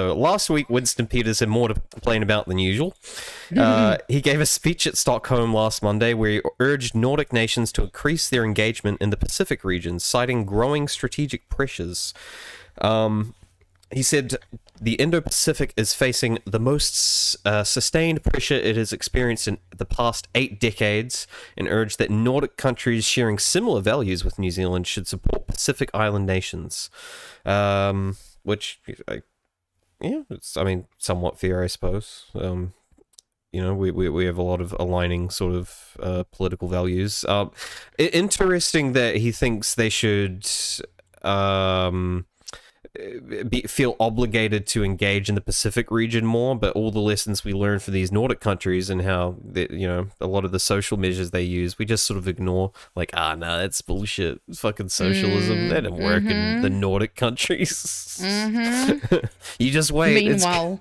So last week, Winston Peters had more to complain about than usual. He gave a speech at Stockholm last Monday where he urged Nordic nations to increase their engagement in the Pacific region, citing growing strategic pressures. He said the Indo-Pacific is facing the most sustained pressure it has experienced in the past 8 decades, and urged that Nordic countries sharing similar values with New Zealand should support Pacific Island nations. Which, it's, somewhat fair, I suppose. We have a lot of aligning sort of political values. Interesting that he thinks they should feel obligated to engage in the Pacific region more, but all the lessons we learned for these Nordic countries and how a lot of the social measures they use, we just sort of ignore. Like, no, that's bullshit. It's fucking socialism. That didn't work in the Nordic countries. You just wait. Meanwhile,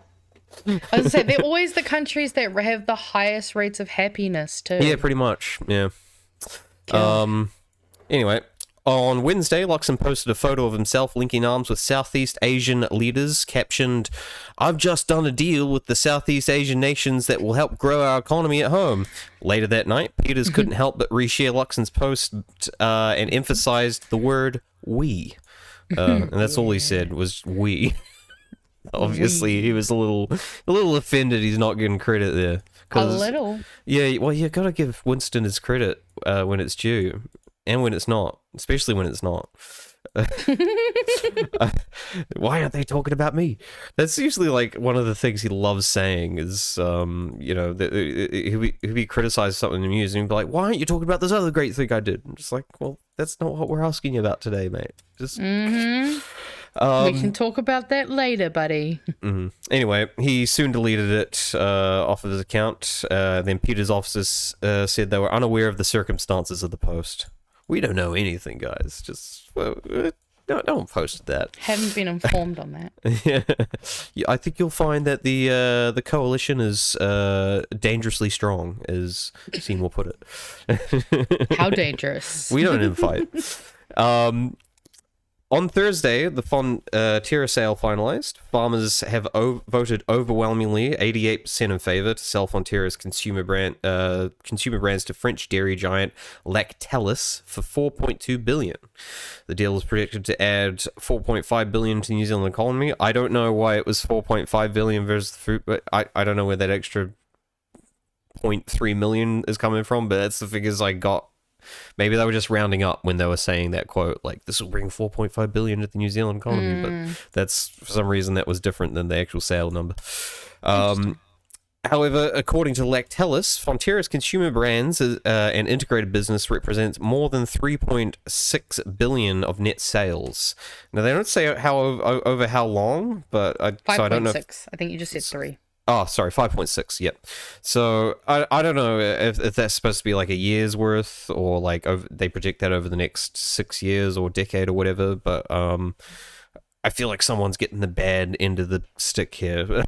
I was gonna say they're always the countries that have the highest rates of happiness too. Yeah, pretty much. Yeah. Anyway. On Wednesday, Luxon posted a photo of himself linking arms with Southeast Asian leaders, captioned, "I've just done a deal with the Southeast Asian nations that will help grow our economy at home." Later that night, Peters couldn't help but reshare Luxon's post and emphasized the word "we." And that's all he said was "we." Obviously, he was a little offended he's not getting credit there. A little? Yeah, well, you got to give Winston his credit when it's due. And when it's not, especially when it's not. Why aren't they talking about me? That's usually like one of the things he loves saying is, he'll be criticized something in the news and he'll be like, "Why aren't you talking about this other great thing I did?" I'm just like, well, that's not what we're asking you about today, mate. Just. We can talk about that later, buddy. Anyway, he soon deleted it off of his account. Then Peters' officers said they were unaware of the circumstances of the post. We don't know anything, guys. Just don't post that. Haven't been informed on that. Yeah, I think you'll find that the coalition is dangerously strong, as Seen will put it. How dangerous? We don't invite. On Thursday, the Fonterra sale finalized. Farmers have voted overwhelmingly, 88% in favor, to sell Fonterra's consumer brands to French dairy giant Lacatalis for $4.2 billion. The deal is predicted to add $4.5 billion to the New Zealand economy. I don't know why it was $4.5 billion versus the fruit, but I don't know where that extra $0.3 million is coming from, but that's the figures I got. Maybe they were just rounding up when they were saying that quote, like, this will bring $4.5 billion to the New Zealand economy, but that's, for some reason, that was different than the actual sale number. However, according to Lacatalis, Fonterra's consumer brands and integrated business represents more than $3.6 billion of net sales. Now, they don't say over how long, but I don't know. 5.6. I think you just said 3. Oh, sorry, 5.6, yep. So, I don't know if that's supposed to be like a year's worth, or like they predict that over the next 6 years or decade or whatever, but I feel like someone's getting the bad end of the stick here.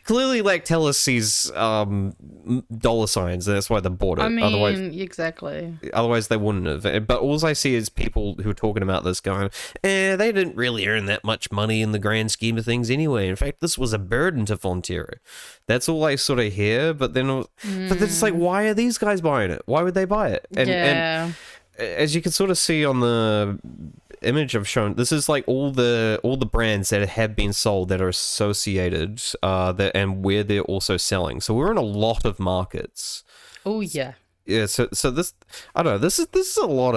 Clearly Lacatalis sees dollar signs, and that's why they bought it. Otherwise, exactly. Otherwise, they wouldn't have. But all I see is people who are talking about this going, they didn't really earn that much money in the grand scheme of things anyway. In fact, this was a burden to Fonterra. That's all I sort of hear. But then it's like, why are these guys buying it? Why would they buy it? And as you can sort of see on the image I've shown, this is like all the brands that have been sold that are associated and where they're also selling. So we're in a lot of markets. Oh yeah. Yeah, so this, I don't know, this is a lot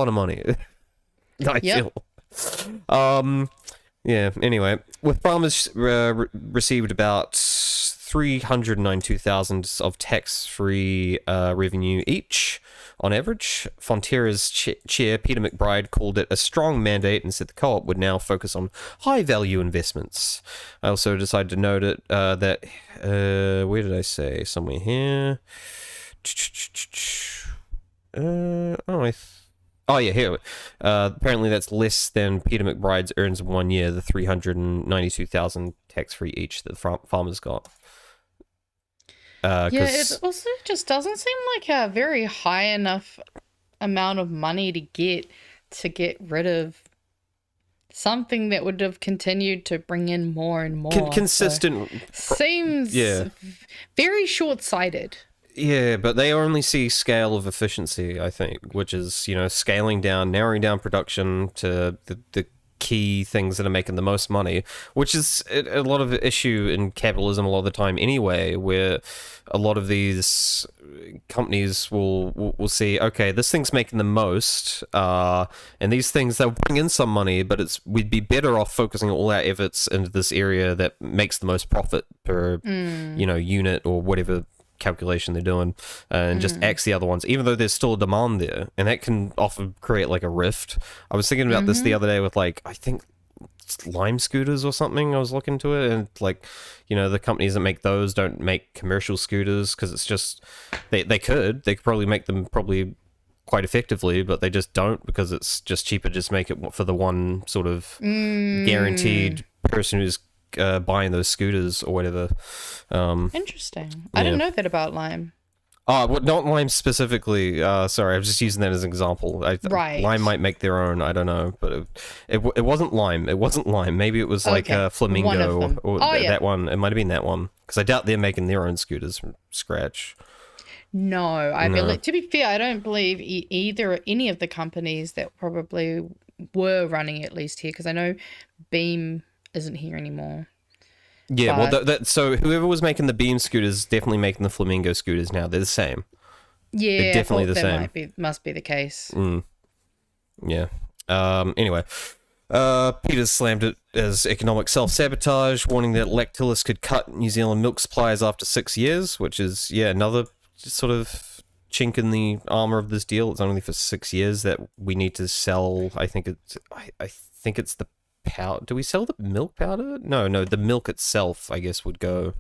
of money. I feel. Yeah, anyway, with farmers received about 392,000 of tax-free revenue each on average. Fonterra's chair, Peter McBride, called it a strong mandate and said the co-op would now focus on high-value investments. I also decided to note it that, where did I say? Somewhere here. Here. Apparently that's less than Peter McBride's earns in 1 year, the 392,000 tax-free each that farmers got. It also just doesn't seem like a very high enough amount of money to get rid of something that would have continued to bring in more and more. Consistent. Seems very short-sighted. Yeah, but they only see scale of efficiency, I think, which is, scaling down, narrowing down production to the key things that are making the most money, which is a lot of issue in capitalism a lot of the time anyway, where a lot of these companies will see, okay, this thing's making the most, and these things, they'll bring in some money, but we'd be better off focusing all our efforts into this area that makes the most profit per, unit or whatever calculation they're doing, and just axe the other ones, even though there's still a demand there, and that can often create like a rift. I was thinking about this the other day with I think it's Lime scooters or something. I was looking into it, and the companies that make those don't make commercial scooters because it's just they could probably make them quite effectively, but they just don't because it's just cheaper just make it for the one sort of guaranteed person who's buying those scooters or whatever. Interesting. I didn't know that about Lime. Oh, well, not Lime specifically. Sorry, I was just using that as an example. Right. Lime might make their own. I don't know, but it wasn't Lime. It wasn't Lime. Maybe it was like a Flamingo or that one. It might have been that one because I doubt they're making their own scooters from scratch. No, believe, to be fair, I don't believe any of the companies that probably were running at least here, because I know Beam isn't here anymore. Yeah, but, so whoever was making the Beam scooters is definitely making the Flamingo scooters now. They're the same. Yeah, they're definitely the same. Must be the case. Yeah. Anyway, Peters slammed it as economic self-sabotage, warning that Lacatalis could cut New Zealand milk supplies after 6 years, which is another sort of chink in the armor of this deal. It's only for 6 years that we need to sell. I think it's the powder. Do we sell the milk powder? No, the milk itself, I guess, would go.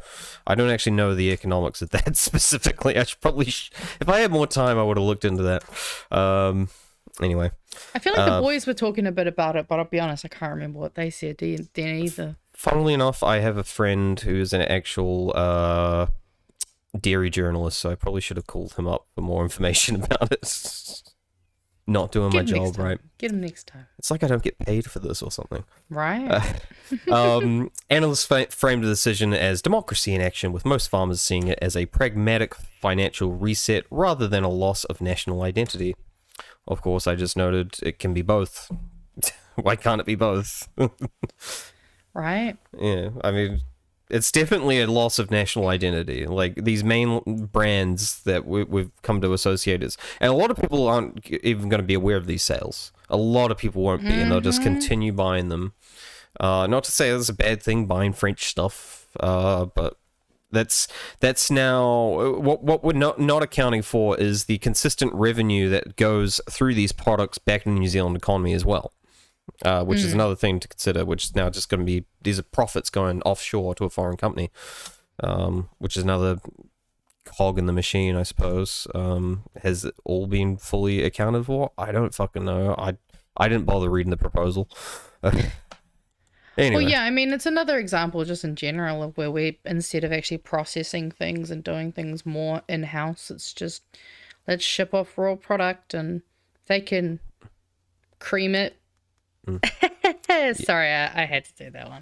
I don't actually know the economics of that specifically. I should probably, if I had more time, I would have looked into that. Anyway. I feel like the boys were talking a bit about it, but I'll be honest, I can't remember what they said. Do you either? Funnily enough, I have a friend who's an actual dairy journalist, so I probably should have called him up for more information about it. Not doing my job right. Get him next time. It's like I don't get paid for this or something. Right. Analysts framed the decision as democracy in action, with most farmers seeing it as a pragmatic financial reset rather than a loss of national identity. Of course, I just noted it can be both. Why can't it be both? Right. Yeah, I mean, it's definitely a loss of national identity. Like, these main brands that we've come to associate as, and a lot of people aren't even going to be aware of these sales. A lot of people won't be, and they'll just continue buying them. Not to say that's a bad thing, buying French stuff, but that's now what we're not accounting for is the consistent revenue that goes through these products back in the New Zealand economy as well. Which is another thing to consider, which is now just going to be, these are profits going offshore to a foreign company, which is another cog in the machine, I suppose. Has it all been fully accounted for? I don't fucking know. I didn't bother reading the proposal. Anyway. Well, yeah, I mean, it's another example just in general of where we, instead of actually processing things and doing things more in-house, it's just, let's ship off raw product and they can cream it. Sorry, I had to do that one.